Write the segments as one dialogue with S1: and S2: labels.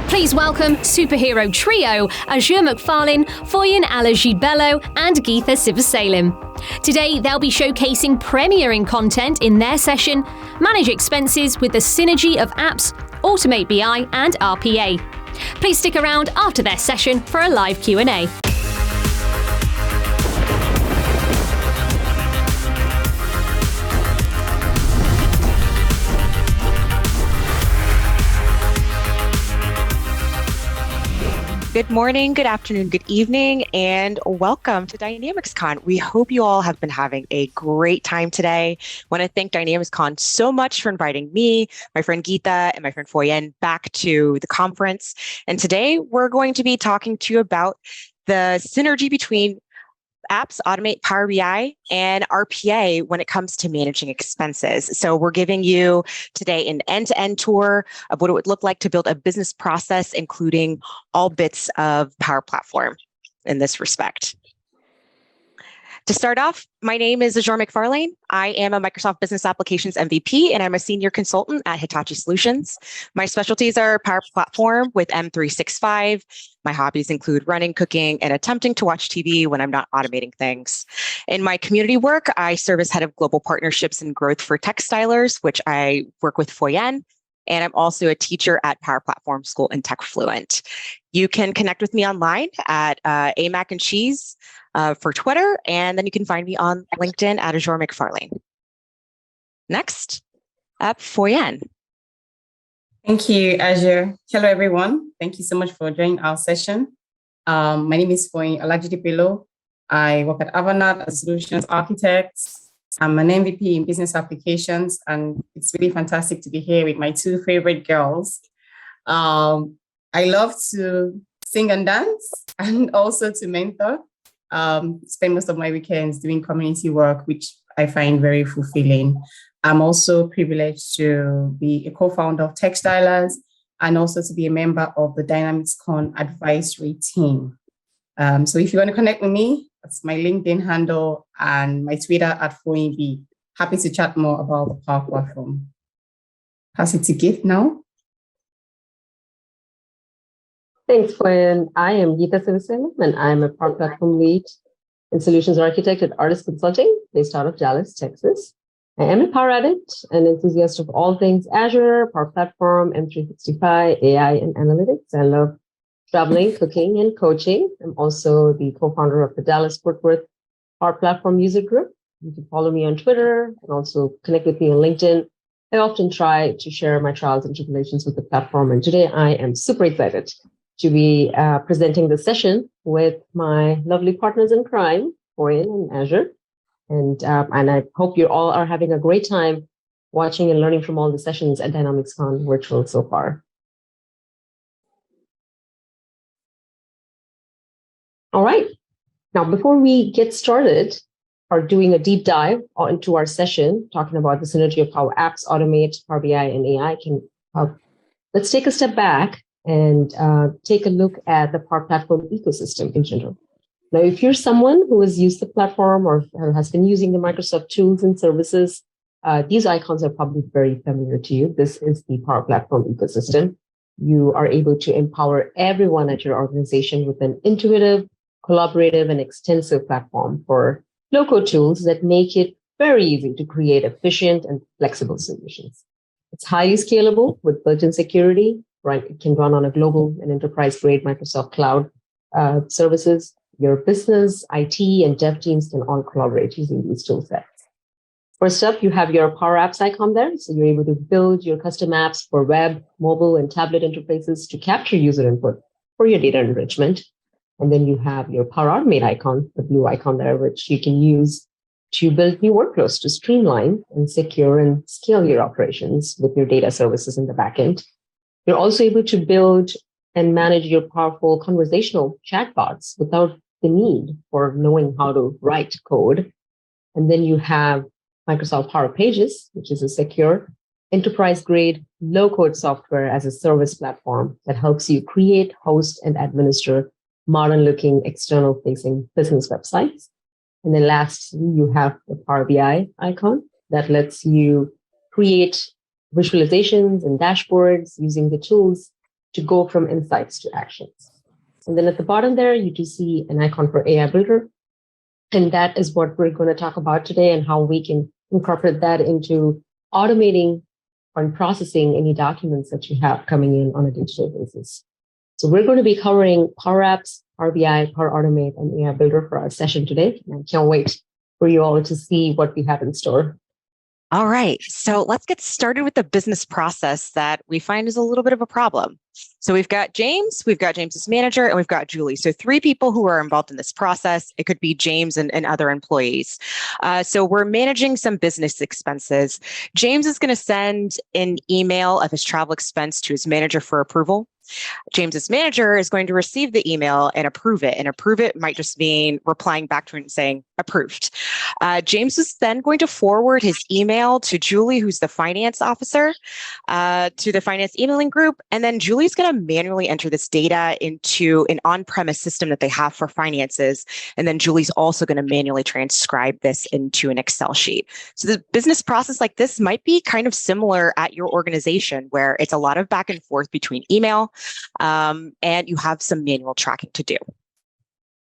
S1: Please welcome superhero trio Azure McFarlane, Foyin, Olajide, Bello, and Geetha, Sivasailam. Today, they'll be showcasing premiering content in their session, manage expenses with the synergy of apps, automate BI, and RPA. Please stick around after their session for a live Q&A.
S2: Good morning, good afternoon, good evening, and welcome to DynamicsCon. We hope you all have been having a great time today. I want to thank DynamicsCon so much for inviting me, my friend Geetha, and my friend Foyin back to the conference. And today we're going to be talking to you about the synergy between apps, Automate, Power BI, and RPA when it comes to managing expenses. So we're giving you today an end-to-end tour of what it would look like to build a business process, including all bits of Power Platform in this respect. To start off, my name is Azure McFarlane. I am a Microsoft Business Applications MVP, and I'm a senior consultant at Hitachi Solutions. My specialties are Power Platform with M365. My hobbies include running, cooking, and attempting to watch TV when I'm not automating things. In my community work, I serve as head of global partnerships and growth for textilers, which I work with Foyin. And I'm also a teacher at Power Platform School and Tech Fluent. You can connect with me online at AMac and Cheese for Twitter, and then you can find me on LinkedIn at Azure McFarlane. Next up, Foyin.
S3: Thank you, Azure. Hello, everyone. Thank you so much for joining our session. My name is Olajide Bello. I work at Avanade as a solutions architect. I'm an MVP in business applications, and it's really fantastic to be here with my two favorite girls. I love to sing and dance and also to mentor. Spend most of my weekends doing community work, which I find very fulfilling. I'm also privileged to be a co-founder of Textilers and also to be a member of the DynamicsCon advisory team. So if you want to connect with me, that's my LinkedIn handle and my Twitter at Foyin. Happy to chat more about the Power Platform. Pass it to Geetha now.
S4: Thanks, Foyin. I am Geetha Sivasailam, and I'm a Power Platform lead and solutions architect at Artist Consulting, based out of Dallas, Texas. I am a Power addict, an enthusiast of all things Azure, Power Platform, M365, AI, and analytics. I love traveling, cooking, and coaching. I'm also the co-founder of the Dallas-Fort Worth Power Platform user group. You can follow me on Twitter and also connect with me on LinkedIn. I often try to share my trials and tribulations with the platform, and today I am super excited to be presenting the session with my lovely partners in crime, Foyin and Azure. And I hope you all are having a great time watching and learning from all the sessions at DynamicsCon virtual so far. All right. Now, before we get started or doing a deep dive into our session, talking about the synergy of how apps automate, Power BI, and AI can help, let's take a step back and take a look at the Power Platform ecosystem in general. Now, if you're someone who has used the platform or has been using the Microsoft tools and services, these icons are probably very familiar to you. This is the Power Platform ecosystem. You are able to empower everyone at your organization with an intuitive, collaborative, and extensive platform for low-code tools that make it very easy to create efficient and flexible solutions. It's highly scalable with built-in security, right? It can run on a global and enterprise-grade Microsoft Cloud services. Your business, IT, and dev teams can all collaborate using these tool sets. First up, you have your Power Apps icon there. So you're able to build your custom apps for web, mobile, and tablet interfaces to capture user input for your data enrichment. And then you have your Power Automate icon, the blue icon there, which you can use to build new workflows to streamline and secure and scale your operations with your data services in the backend. You're also able to build and manage your powerful conversational chatbots without the need for knowing how to write code. And then you have Microsoft Power Pages, which is a secure, enterprise-grade, low-code software as a service platform that helps you create, host, and administer modern-looking, external-facing business websites. And then lastly, you have the Power BI icon that lets you create visualizations and dashboards using the tools to go from insights to actions. And then at the bottom there, you do see an icon for AI Builder. And that is what we're going to talk about today and how we can incorporate that into automating and processing any documents that you have coming in on a digital basis. So we're going to be covering Power Apps, Power BI, Power Automate, and AI Builder for our session today. And I can't wait for you all to see what we have in store.
S2: All right, so let's get started with the business process that we find is a little bit of a problem. So we've got James's manager, and we've got Julie. So 3 people who are involved in this process. It could be James and other employees. So we're managing some business expenses. James is going to send an email of his travel expense to his manager for approval. James's manager is going to receive the email and approve it. And approve it might just mean replying back to it and saying approved. James is then going to forward his email to Julie, who's the finance officer, to the finance emailing group. And then Julie's going to manually enter this data into an on-premise system that they have for finances. And then Julie's also going to manually transcribe this into an Excel sheet. So the business process like this might be kind of similar at your organization, where it's a lot of back and forth between email, and you have some manual tracking to do.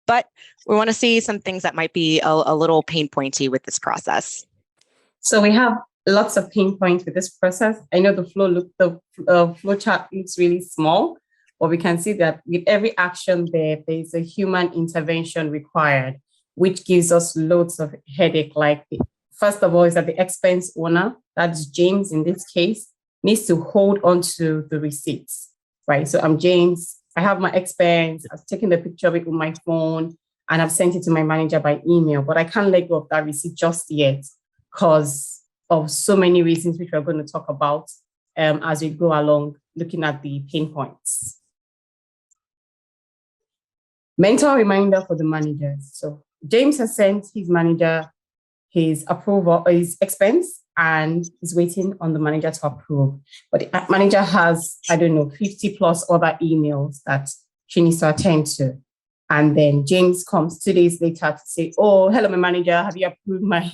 S2: But we want to see some things that might be a little pain pointy with this process.
S3: So we have lots of pain points with this process. I know the flow chart looks really small, but we can see that with every action there's a human intervention required, which gives us loads of headache. Like first of all, is that the expense owner, that's James in this case, needs to hold on to the receipts, right? So I'm James. I have my expense. I've taken the picture of it with my phone and I've sent it to my manager by email, but I can't let go of that receipt just yet because of so many reasons, which we're going to talk about as we go along, looking at the pain points. Mental reminder for the managers. So James has sent his manager his approval, his expense, and he's waiting on the manager to approve. But the manager has, 50 plus other emails that she needs to attend to. And then James comes 2 days later to say, oh, hello, my manager, have you approved my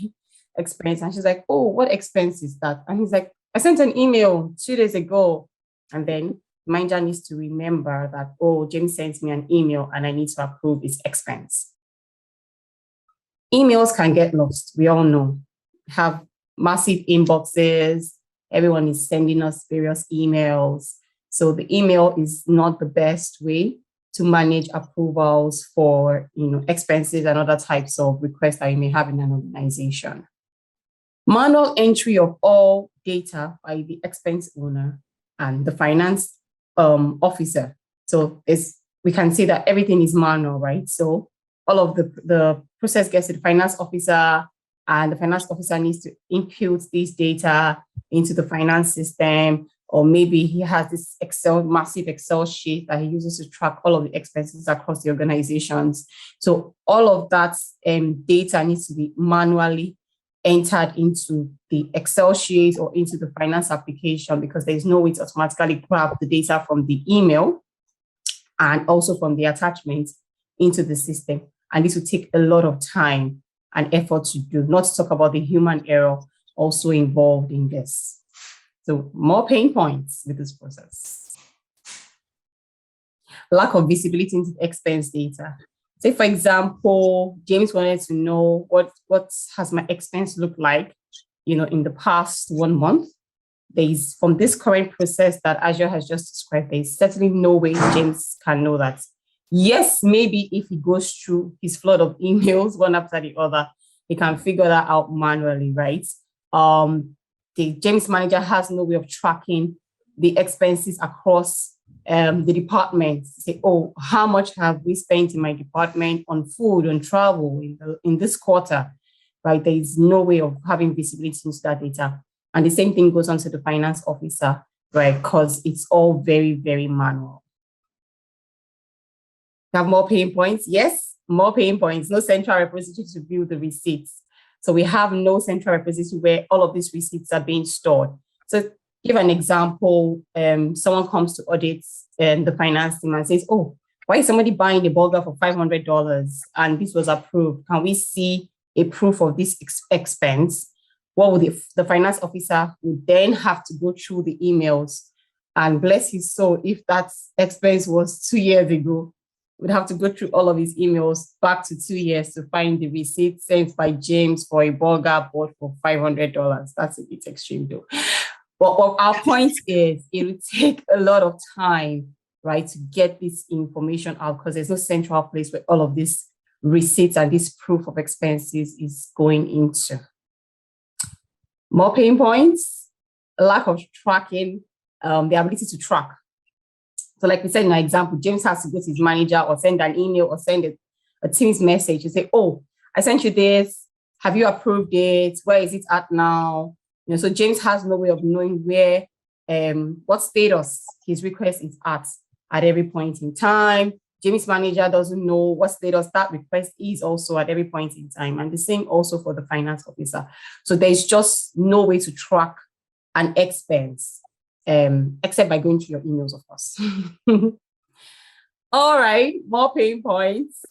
S3: expense? And she's like, oh, what expense is that? And he's like, I sent an email 2 days ago. And then the manager needs to remember that, oh, James sent me an email and I need to approve his expense. Emails can get lost. We all know. Have massive inboxes. Everyone is sending us various emails. So the email is not the best way to manage approvals for expenses and other types of requests that you may have in an organization. Manual entry of all data by the expense owner and the finance officer. So we can see that everything is manual, right? So all of the process gets to the finance officer, and the finance officer needs to input these data into the finance system, or maybe he has this massive Excel sheet that he uses to track all of the expenses across the organizations. So all of that data needs to be manually entered into the Excel sheet or into the finance application, because there's no way to automatically grab the data from the email and also from the attachments into the system. And this will take a lot of time and effort to do, not to talk about the human error also involved in this. So more pain points with this process. Lack of visibility into the expense data. Say, for example, James wanted to know what has my expense looked like, in the past 1 month. There's, from this current process that Azure has just described, there's certainly no way James can know that. Yes, maybe if he goes through his flood of emails one after the other, he can figure that out manually, right? The James manager has no way of tracking the expenses across the departments. Say, oh, how much have we spent in my department on food, on travel in this quarter, right? There is no way of having visibility into that data. And the same thing goes on to the finance officer, right? Because it's all very, very manual. Have more pain points? Yes, more pain points. No central repository to view the receipts. So we have no central repository where all of these receipts are being stored. So give an example, someone comes to audit the finance team and says, oh, why is somebody buying a burger for $500 and this was approved? Can we see a proof of this expense? What would the finance officer would then have to go through the emails And bless his soul, if that expense was 2 years ago, we'd have to go through all of his emails back to 2 years to find the receipt sent by James for a burger bought for $500. That's a bit extreme though. But our point is, it will take a lot of time, right, to get this information out, because there's no central place where all of these receipts and this proof of expenses is going into. More pain points, lack of tracking, the ability to track. So like we said in our example, James has to go to his manager or send an email or send a Teams message and say, oh, I sent you this. Have you approved it? Where is it at now? So James has no way of knowing where, what status his request is at every point in time. James' manager doesn't know what status that request is also at every point in time. And the same also for the finance officer. So there's just no way to track an expense, except by going to your emails, of course. All right, more pain points.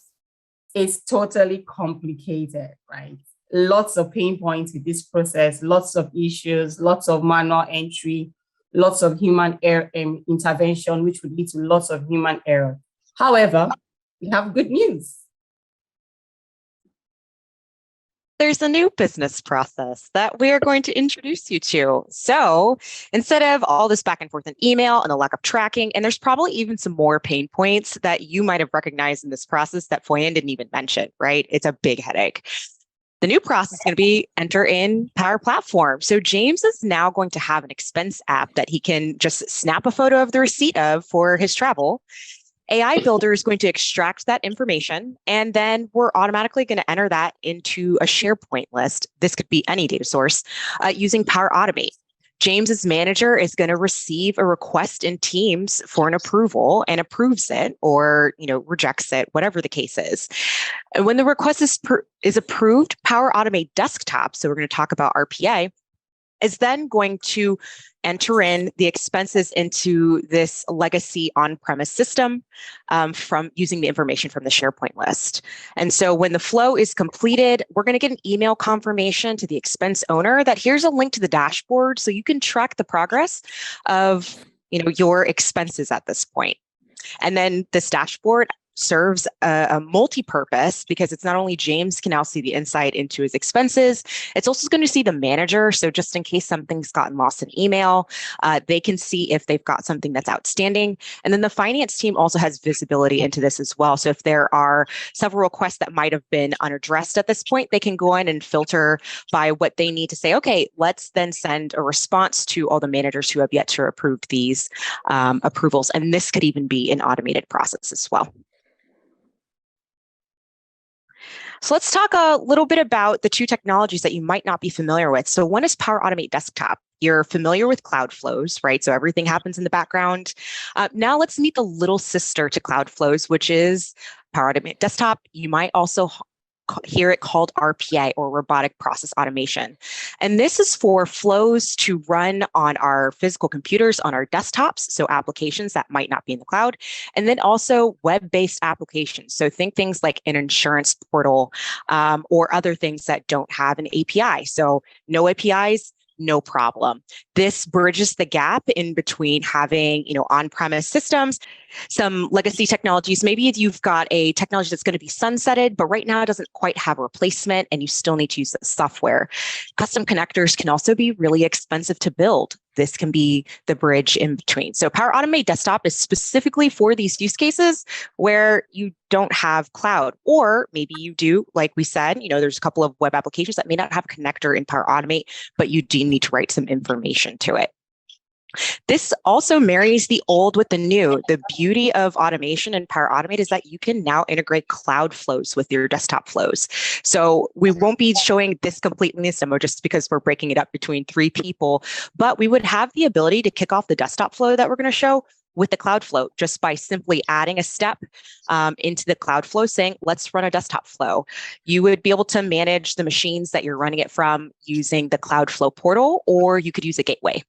S3: It's totally complicated, right? Lots of pain points with this process, lots of issues, lots of manual entry, lots of human error intervention, which would lead to lots of human error. However, we have good news.
S2: There's a new business process that we are going to introduce you to. So instead of all this back and forth in email and the lack of tracking, and there's probably even some more pain points that you might have recognized in this process that Foyin didn't even mention, right? It's a big headache. The new process is going to be enter in Power Platform. So James is now going to have an expense app that he can just snap a photo of the receipt of for his travel. AI Builder is going to extract that information, and then we're automatically going to enter that into a SharePoint list. This could be any data source using Power Automate. James's manager is going to receive a request in Teams for an approval and approves it or rejects it, whatever the case is. And when the request is approved, Power Automate Desktop, so we're going to talk about RPA, is then going to enter in the expenses into this legacy on-premise system from using the information from the SharePoint list. And so when the flow is completed, we're going to get an email confirmation to the expense owner that here's a link to the dashboard so you can track the progress of your expenses at this point. And then this dashboard serves a multi-purpose because it's not only James can now see the insight into his expenses, it's also going to see the manager. So just in case something's gotten lost in email, they can see if they've got something that's outstanding. And then the finance team also has visibility into this as well. So if there are several requests that might have been unaddressed at this point, they can go in and filter by what they need to say, okay, let's then send a response to all the managers who have yet to approve these approvals. And this could even be an automated process as well. So let's talk a little bit about the two technologies that you might not be familiar with. So one is Power Automate Desktop. You're familiar with Cloud Flows, right? So everything happens in the background. Now let's meet the little sister to Cloud Flows, which is Power Automate Desktop. You might also hear it called RPA, or robotic process automation. And this is for flows to run on our physical computers, on our desktops, so applications that might not be in the cloud, and then also web-based applications. So think things like an insurance portal or other things that don't have an API. So no APIs, no problem. This bridges the gap in between having, on-premise systems, some legacy technologies. Maybe you've got a technology that's going to be sunsetted, but right now it doesn't quite have a replacement and you still need to use the software. Custom connectors can also be really expensive to build. This can be the bridge in between. So Power Automate Desktop is specifically for these use cases where you don't have cloud, or maybe you do, like we said, there's a couple of web applications that may not have a connector in Power Automate, but you do need to write some information to it. This also marries the old with the new. The beauty of automation and Power Automate is that you can now integrate cloud flows with your desktop flows. So we won't be showing this completely in this demo just because we're breaking it up between 3 people, but we would have the ability to kick off the desktop flow that we're going to show with the cloud flow just by simply adding a step into the cloud flow saying, let's run a desktop flow. You would be able to manage the machines that you're running it from using the cloud flow portal, or you could use a gateway.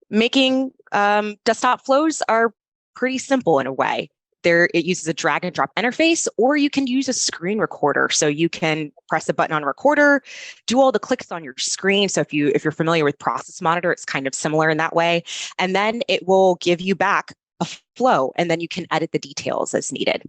S2: Making desktop flows are pretty simple in a way. it uses a drag and drop interface, or you can use a screen recorder. So you can press a button on a recorder, do all the clicks on your screen. So if you're familiar with Process Monitor, it's kind of similar in that way. And then it will give you back a flow, and then you can edit the details as needed.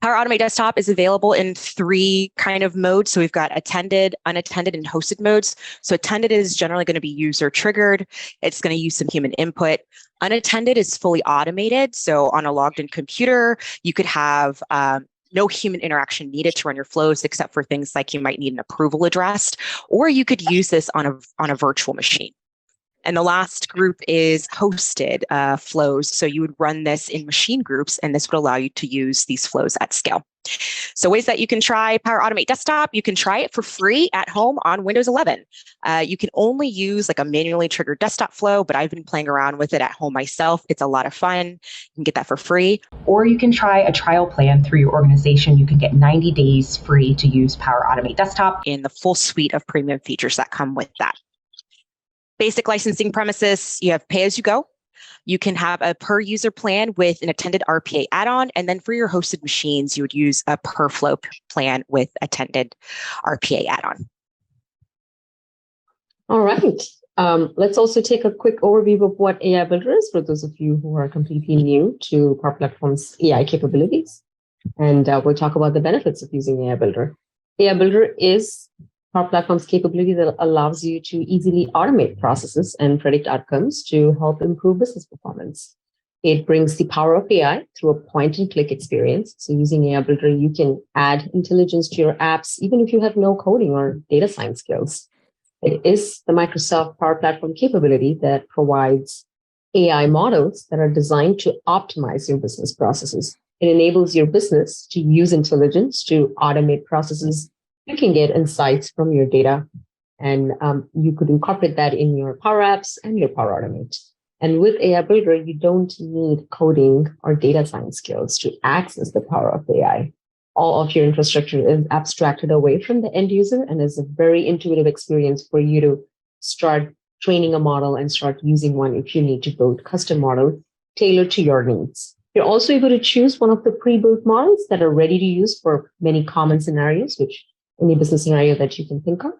S2: Power Automate Desktop is available in 3 kind of modes. So we've got attended, unattended, and hosted modes. So attended is generally going to be user triggered. It's going to use some human input. Unattended is fully automated. So on a logged in computer, you could have no human interaction needed to run your flows, except for things like you might need an approval addressed, or you could use this on a virtual machine. And the last group is hosted flows. So you would run this in machine groups, and this would allow you to use these flows at scale. So ways that you can try Power Automate Desktop: you can try it for free at home on Windows 11. You can only use like a manually triggered desktop flow, but I've been playing around with it at home myself. It's a lot of fun. You can get that for free. Or you can try a trial plan through your organization. You can get 90 days free to use Power Automate Desktop in the full suite of premium features that come with that. Basic licensing premises, you have pay as you go. You can have a per user plan with an attended RPA add-on. And then for your hosted machines, you would use a per flow plan with attended RPA add-on.
S4: All right. Let's also take a quick overview of what AI Builder is for those of you who are completely new to Power Platform's AI capabilities. And we'll talk about the benefits of using AI Builder. AI Builder is Power Platform's capability that allows you to easily automate processes and predict outcomes to help improve business performance. It brings the power of AI through a point-and-click experience. So using AI Builder, you can add intelligence to your apps, even if you have no coding or data science skills. It is the Microsoft Power Platform capability that provides AI models that are designed to optimize your business processes. It enables your business to use intelligence to automate processes. You can get insights from your data, and you could incorporate that in your Power Apps and your Power Automate. And with AI Builder, you don't need coding or data science skills to access the power of AI. All of your infrastructure is abstracted away from the end user and is a very intuitive experience for you to start training a model and start using one if you need to build custom models tailored to your needs. You're also able to choose one of the pre-built models that are ready to use for many common scenarios, which any business scenario that you can think of.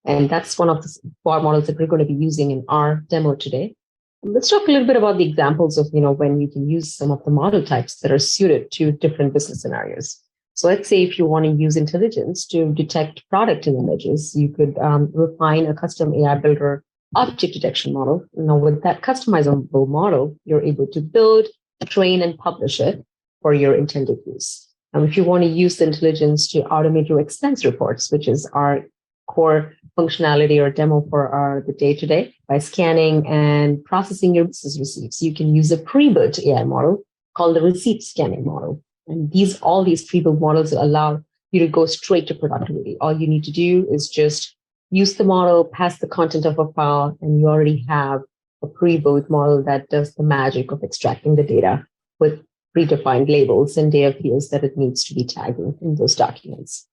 S4: And that's one of the core models that we're going to be using in our demo today. Let's talk a little bit about the examples of, when you can use some of the model types that are suited to different business scenarios. So let's say if you want to use intelligence to detect product in images, you could refine a custom AI Builder object detection model. Now, with that customizable model, you're able to build, train, and publish it for your intended use. If you want to use the intelligence to automate your expense reports, which is our core functionality or demo for the day-to-day, by scanning and processing your business receipts, you can use a pre-built AI model called the receipt scanning model. And all these pre-built models allow you to go straight to productivity. All you need to do is just use the model, pass the content of a file, and you already have a pre-built model that does the magic of extracting the data with predefined labels and data fields that it needs to be tagged in those documents.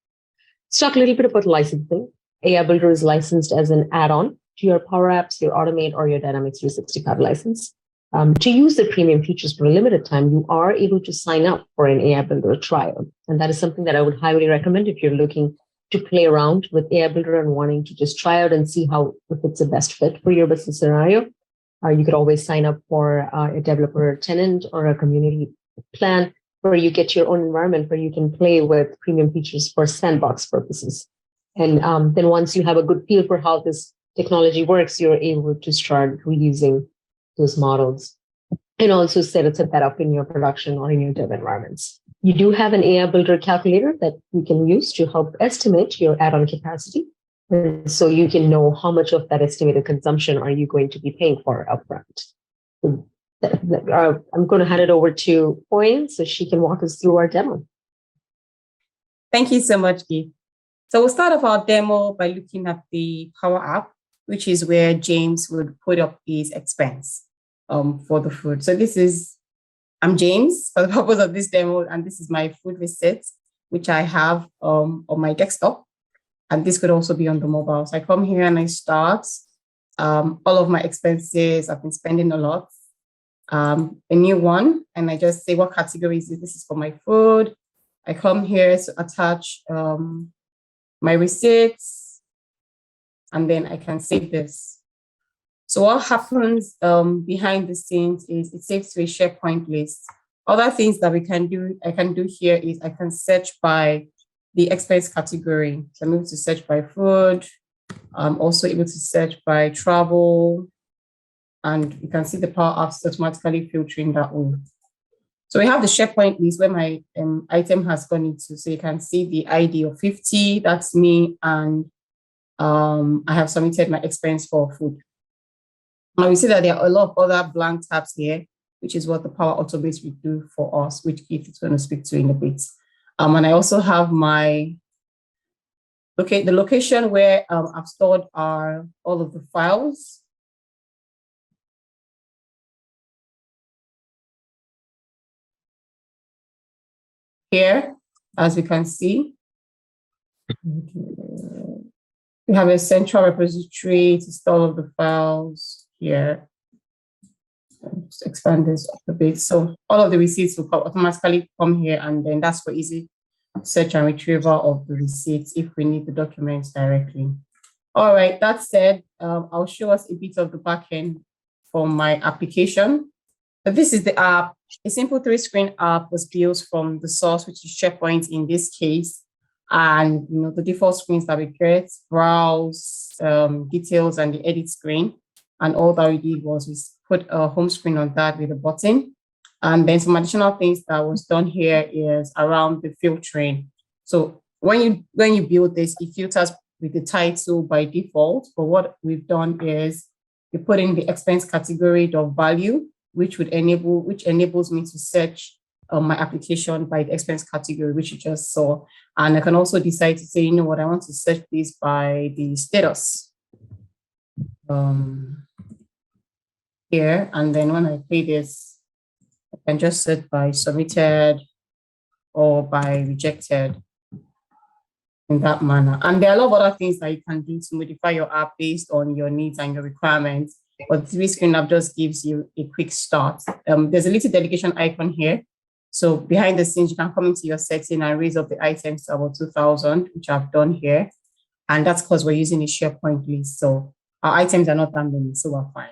S4: Let's talk a little bit about licensing. AI Builder is licensed as an add-on to your Power Apps, your Automate, or your Dynamics 365 license. To use the premium features for a limited time, you are able to sign up for an AI Builder trial. And that is something that I would highly recommend if you're looking to play around with AI Builder and wanting to just try out and see if it's the best fit for your business scenario. You could always sign up for a developer tenant or a community plan where you get your own environment where you can play with premium features for sandbox purposes. And then once you have a good feel for how this technology works, you're able to start reusing those models and also set that up in your production or in your dev environments. You do have an AI Builder calculator that you can use to help estimate your add-on capacity. And so you can know how much of that estimated consumption are you going to be paying for upfront. I'm going to hand it over to Foyin so she can walk us through our demo.
S3: Thank you so much, Geetha. So we'll start off our demo by looking at the Power App, which is where James would put up his expense for the food. So I'm James for the purpose of this demo, and this is my food receipt, which I have on my desktop. And this could also be on the mobile. So I come here and I start all of my expenses. I've been spending a lot. a new one, and I just say what category is it? This is for my food. I come here to attach my receipts, and then I can save this. So what happens behind the scenes is it saves to a SharePoint list. Other things that I can do here is I can search by the expense category. So I'm able to search by food. I'm also able to search by travel. And you can see the Power Apps automatically filtering that way. So we have the SharePoint list where my item has gone into. So you can see the ID of 50, that's me. And I have submitted my expense for food. Now we see that there are a lot of other blank tabs here, which is what the Power Automate will do for us, which Geetha is going to speak to in a bit. And I also have the location where I've stored all of the files. Here, as we can see, we have a central repository to store all of the files here. Just expand this a bit. So all of the receipts will automatically come here, and then that's for easy search and retrieval of the receipts if we need the documents directly. All right, that said, I'll show us a bit of the backend for my application. So this is the app. A simple 3-screen app was built from the source, which is SharePoint in this case. And the default screens that we get, browse, details, and the edit screen. And all that we did was we put a home screen on that with a button. And then some additional things that was done here is around the filtering. So when you build this, it filters with the title by default. But what we've done is we put in the expense category .value, which enables me to search my application by the expense category, which you just saw. And I can also decide to say, you know what, I want to search this by the status. Here, and then when I play this, I can just set by submitted or by rejected in that manner. And there are a lot of other things that you can do to modify your app based on your needs and your requirements. But the 3-screen app just gives you a quick start. There's a little delegation icon here. So behind the scenes, you can come into your setting and raise up the items to about 2,000, which I've done here. And that's because we're using a SharePoint list. So our items are not that many, so we're fine.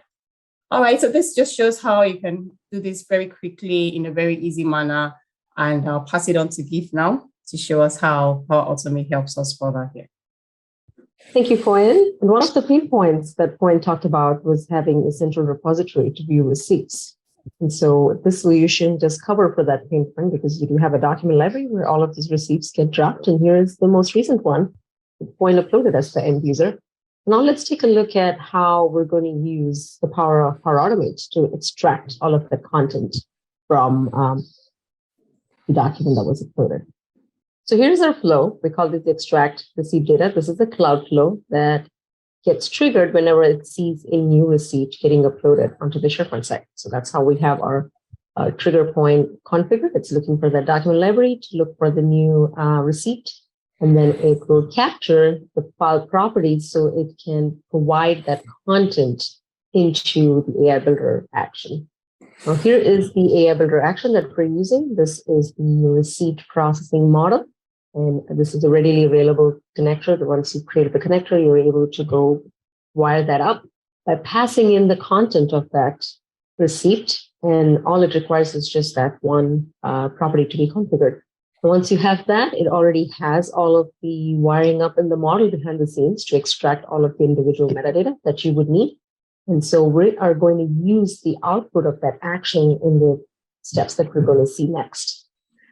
S3: All right, so this just shows how you can do this very quickly in a very easy manner. And I'll pass it on to Geetha now to show us how Power Automate helps us further here.
S4: Thank you, Foyin. And one of the pain points that Foyin talked about was having a central repository to view receipts. And so this solution does cover for that pain point because you do have a document library where all of these receipts get dropped. And here is the most recent one that Foyin uploaded as the end user. Now let's take a look at how we're going to use the power of Power Automate to extract all of the content from the document that was uploaded. So here's our flow. We call this extract receipt data. This is the cloud flow that gets triggered whenever it sees a new receipt getting uploaded onto the SharePoint site. So that's how we have our trigger point configured. It's looking for that document library to look for the new receipt. And then it will capture the file properties so it can provide that content into the AI Builder action. Now, here is the AI Builder action that we're using. This is the receipt processing model. And this is a readily available connector. Once you create the connector, you're able to go wire that up by passing in the content of that receipt. And all it requires is just that one property to be configured. Once you have that, it already has all of the wiring up in the model behind the scenes to extract all of the individual metadata that you would need. And so we are going to use the output of that action in the steps that we're going to see next.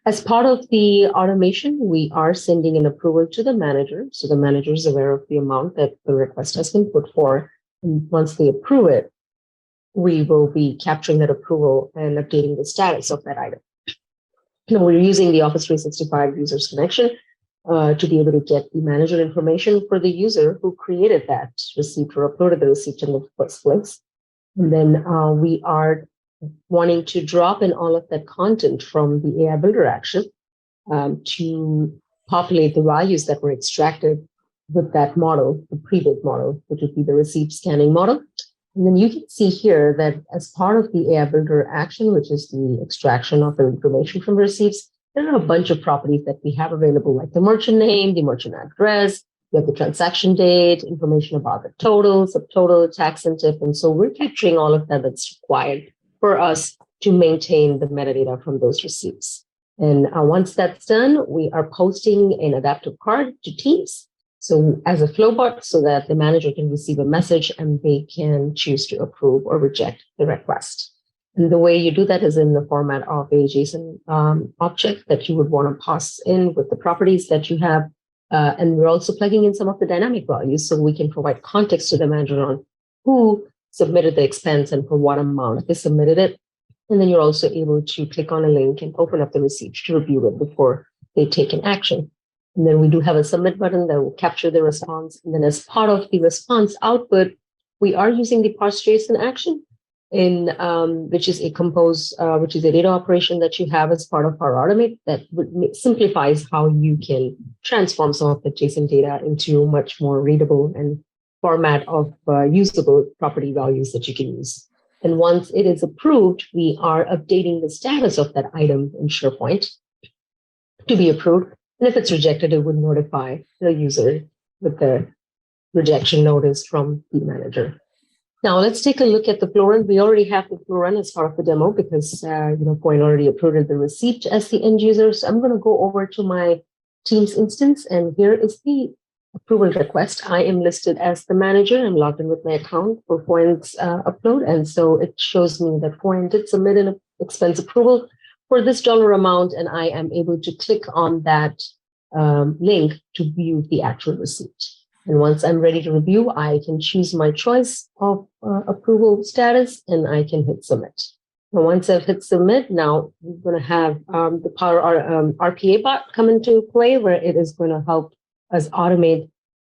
S4: As part of the automation, we are sending an approval to the manager. So the manager is aware of the amount that the request has been put for. And once they approve it, we will be capturing that approval and updating the status of that item. Now, we're using the Office 365 users connection to be able to get the manager information for the user who created that receipt or uploaded the receipt in the first place. And then we are wanting to drop in all of that content from the AI Builder action to populate the values that were extracted with that model, the pre-built model, which would be the receipt scanning model. And then you can see here that as part of the AI Builder action, which is the extraction of the information from receipts, there are a bunch of properties that we have available, like the merchant name, the merchant address, we have the transaction date, information about the total, subtotal, tax and tip. And so we're capturing all of that that's required for us to maintain the metadata from those receipts. And once that's done, we are posting an adaptive card to Teams. So as a flowbot, so that the manager can receive a message and they can choose to approve or reject the request. And the way you do that is in the format of a JSON object that you would want to pass in with the properties that you have. And we're also plugging in some of the dynamic values so we can provide context to the manager on who submitted the expense and for what amount, if they submitted it. And then you're also able to click on a link and open up the receipt to review it before they take an action. And then we do have a submit button that will capture the response. And then as part of the response output, we are using the parse JSON action which is a data operation that you have as part of our automate that simplifies how you can transform some of the JSON data into much more readable and format of usable property values that you can use. And once it is approved, we are updating the status of that item in SharePoint to be approved. And if it's rejected, it would notify the user with the rejection notice from the manager. Now let's take a look at the flow run. We already have the flow run as part of the demo because Foyin already approved the receipt as the end user. So I'm going to go over to my Teams instance, and here is the approval request. I am listed as the manager. I'm logged in with my account for Foyin's upload, and so it shows me that Foyin did submit an expense approval for this dollar amount, and I am able to click on that link to view the actual receipt. And once I'm ready to review, I can choose my choice of approval status, and I can hit submit. And once I've hit submit, now we're going to have the Power RPA bot come into play, where it is going to help us automate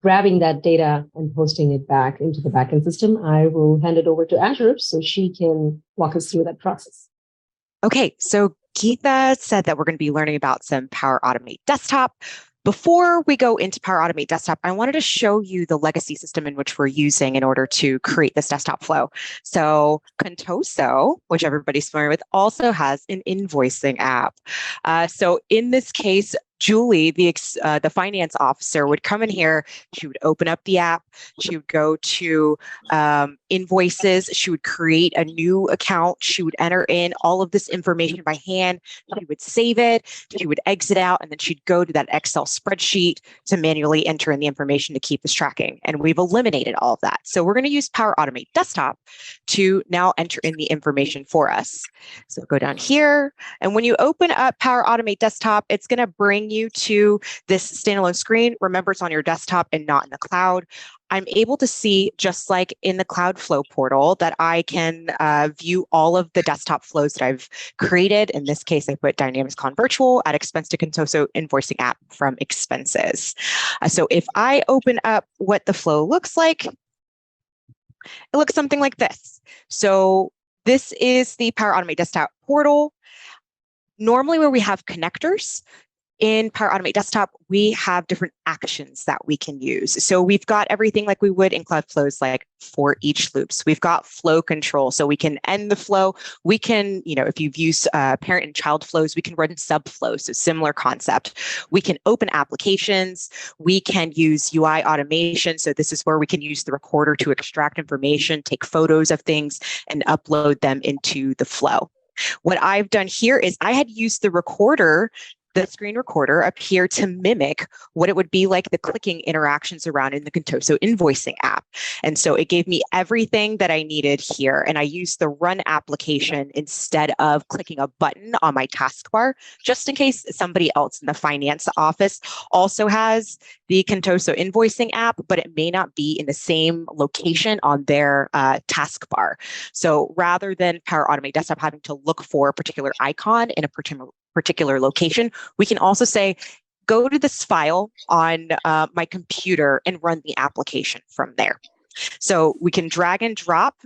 S4: grabbing that data and posting it back into the backend system. I will hand it over to Azure so she can walk us through that process.
S2: Okay, so Geetha said that we're going to be learning about some Power Automate Desktop. Before we go into Power Automate Desktop, I wanted to show you the legacy system in which we're using in order to create this desktop flow. So Contoso, which everybody's familiar with, also has an invoicing app. So in this case, Julie, the finance officer, would come in here. She would open up the app. She would go to invoices. She would create a new account. She would enter in all of this information by hand. She would save it. She would exit out, and then she'd go to that Excel spreadsheet to manually enter in the information to keep this tracking. And we've eliminated all of that. So we're going to use Power Automate Desktop to now enter in the information for us. So go down here, and when you open up Power Automate Desktop, it's going to bring you to this standalone screen. Remember, it's on your desktop and not in the cloud. I'm able to see, just like in the Cloud Flow portal, that I can view all of the desktop flows that I've created. In this case, I put DynamicsCon Virtual, Add Expense to Contoso Invoicing App from Expenses. So if I open up what the flow looks like, it looks something like this. So this is the Power Automate Desktop portal. Normally where we have connectors, in Power Automate Desktop, we have different actions that we can use. So we've got everything like we would in Cloud Flows, like for each loops. We've got flow control, so we can end the flow. We can, if you've used parent and child flows, we can run subflows, so similar concept. We can open applications. We can use UI automation. So this is where we can use the recorder to extract information, take photos of things, and upload them into the flow. What I've done here is I had used the recorder, the screen recorder up here, to mimic what it would be like the clicking interactions around in the Contoso invoicing app. And so it gave me everything that I needed here. And I used the run application instead of clicking a button on my taskbar, just in case somebody else in the finance office also has the Contoso invoicing app, but it may not be in the same location on their taskbar. So rather than Power Automate Desktop having to look for a particular icon in a particular location, we can also say, go to this file on my computer and run the application from there. So we can drag and drop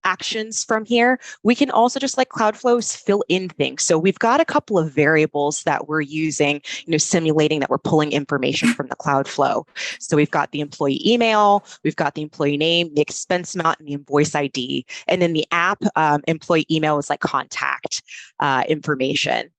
S2: actions from here. We can also, just like Cloudflow, fill in things. So we've got a couple of variables that we're using, simulating that we're pulling information from the Cloudflow. So we've got the employee email, we've got the employee name, the expense amount, and the invoice ID. And then the app employee email is like contact information.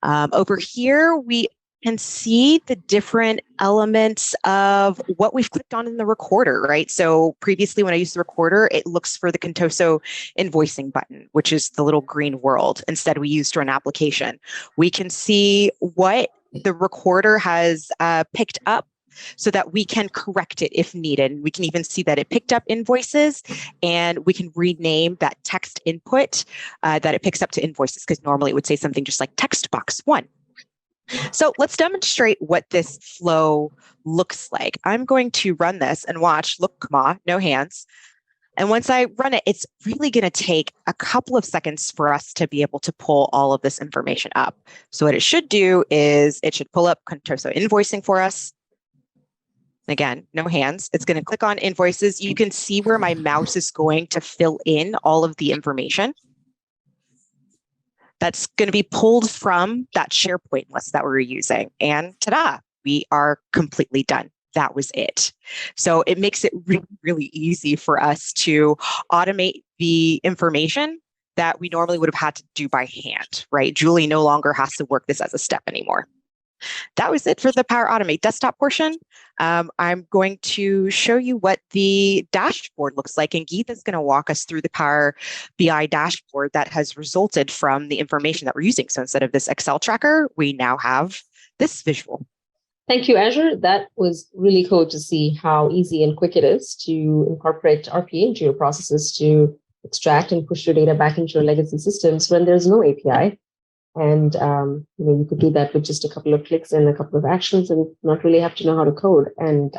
S2: Over here, we can see the different elements of what we've clicked on in the recorder, right? So previously when I used the recorder, it looks for the Contoso invoicing button, which is the little green world. Instead, we used run application. We can see what the recorder has picked up so that we can correct it if needed. We can even see that it picked up invoices, and we can rename that text input that it picks up to invoices, because normally it would say something just like text box 1. So let's demonstrate what this flow looks like. I'm going to run this and watch. Look, come on, no hands. And once I run it, it's really going to take a couple of seconds for us to be able to pull all of this information up. So what it should do is it should pull up Contoso invoicing for us. Again, no hands. It's going to click on invoices. You can see where my mouse is going to fill in all of the information. That's going to be pulled from that SharePoint list that we're using. And ta-da, we are completely done. That was it. So it makes it really, really easy for us to automate the information that we normally would have had to do by hand, right? Julie no longer has to work this as a step anymore. That was it for the Power Automate desktop portion. I'm going to show you what the dashboard looks like, and Geetha is going to walk us through the Power BI dashboard that has resulted from the information that we're using. So instead of this Excel tracker, we now have this visual.
S4: Thank you, Azure. That was really cool to see how easy and quick it is to incorporate RPA into your processes to extract and push your data back into your legacy systems when there's no API. And you could do that with just a couple of clicks and a couple of actions and not really have to know how to code. And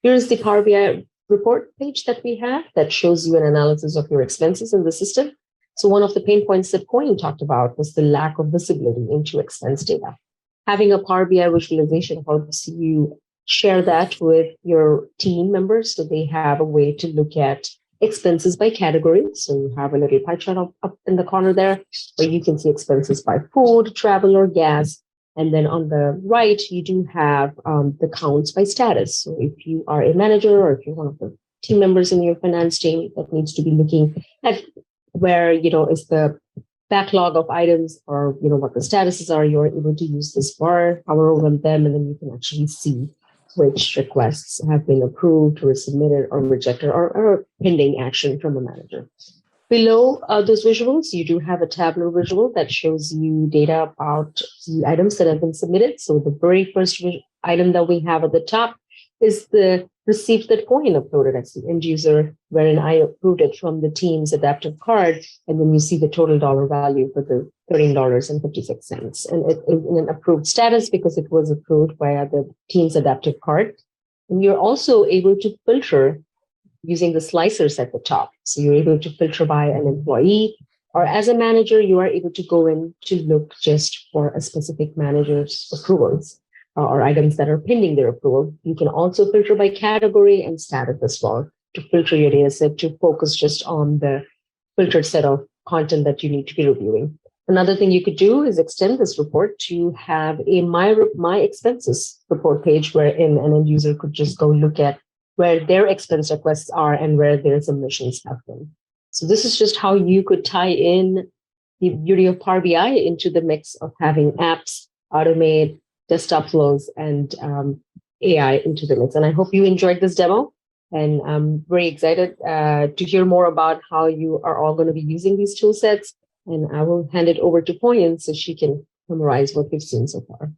S4: here's the Power BI report page that we have that shows you an analysis of your expenses in the system. So one of the pain points that Foyin talked about was the lack of visibility into expense data. Having a Power BI visualization helps you share that with your team members so they have a way to look at expenses by category. So you have a little pie chart up in the corner there where you can see expenses by food, travel, or gas. And then on the right, you do have the counts by status. So if you are a manager or if you're one of the team members in your finance team that needs to be looking at where, is the backlog of items or, what the statuses are, you're able to use this bar, hover over them, and then you can actually see which requests have been approved or submitted or rejected or pending action from a manager. Below those visuals, you do have a tabular visual that shows you data about the items that have been submitted. So the very first item that we have at the top is the receipt that Foyin uploaded as the end user, wherein I approved it from the team's adaptive card. And then you see the total dollar value for the $13.56. And it is in an approved status because it was approved via the team's adaptive card. And you're also able to filter using the slicers at the top. So you're able to filter by an employee, or as a manager, you are able to go in to look just for a specific manager's approvals or items that are pending their approval. You can also filter by category and status as well to filter your data set to focus just on the filtered set of content that you need to be reviewing. Another thing you could do is extend this report to have a My Expenses report page wherein an end user could just go look at where their expense requests are and where their submissions have been. So this is just how you could tie in the beauty of Power BI into the mix of having apps, automate, desktop flows, and AI into the mix. And I hope you enjoyed this demo. And I'm very excited to hear more about how you are all going to be using these tool sets. And I will hand it over to Foyin so she can summarize what we've seen so far.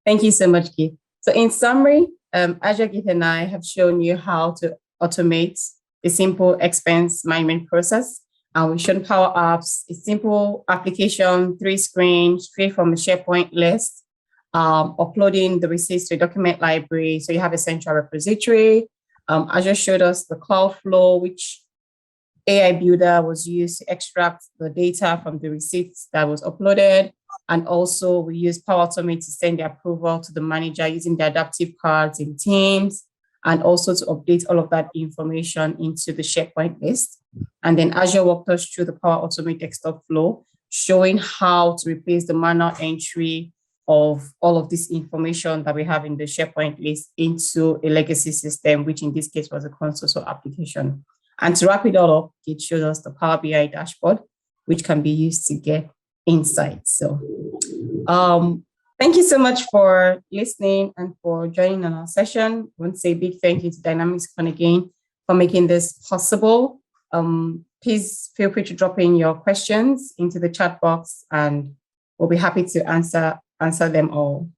S3: Thank you so much, Geetha. So in summary, Azure, Geetha, and I have shown you how to automate a simple expense management process. And we've shown Power Apps, a simple application, 3 screens, straight from the SharePoint list, uploading the receipts to a document library. So you have a central repository. Azure showed us the Cloudflow, which AI Builder was used to extract the data from the receipts that was uploaded. And also we use Power Automate to send the approval to the manager using the adaptive cards in Teams. and also to update all of that information into the SharePoint list. And then Azure walked us through the Power Automate desktop flow, showing how to replace the manual entry of all of this information that we have in the SharePoint list into a legacy system, which in this case was a console application. And to wrap it all up, it shows us the Power BI dashboard, which can be used to get insights. So thank you so much for listening and for joining on our session. I want to say a big thank you to DynamicsCon again for making this possible. Please feel free to drop in your questions into the chat box and we'll be happy to answer them all.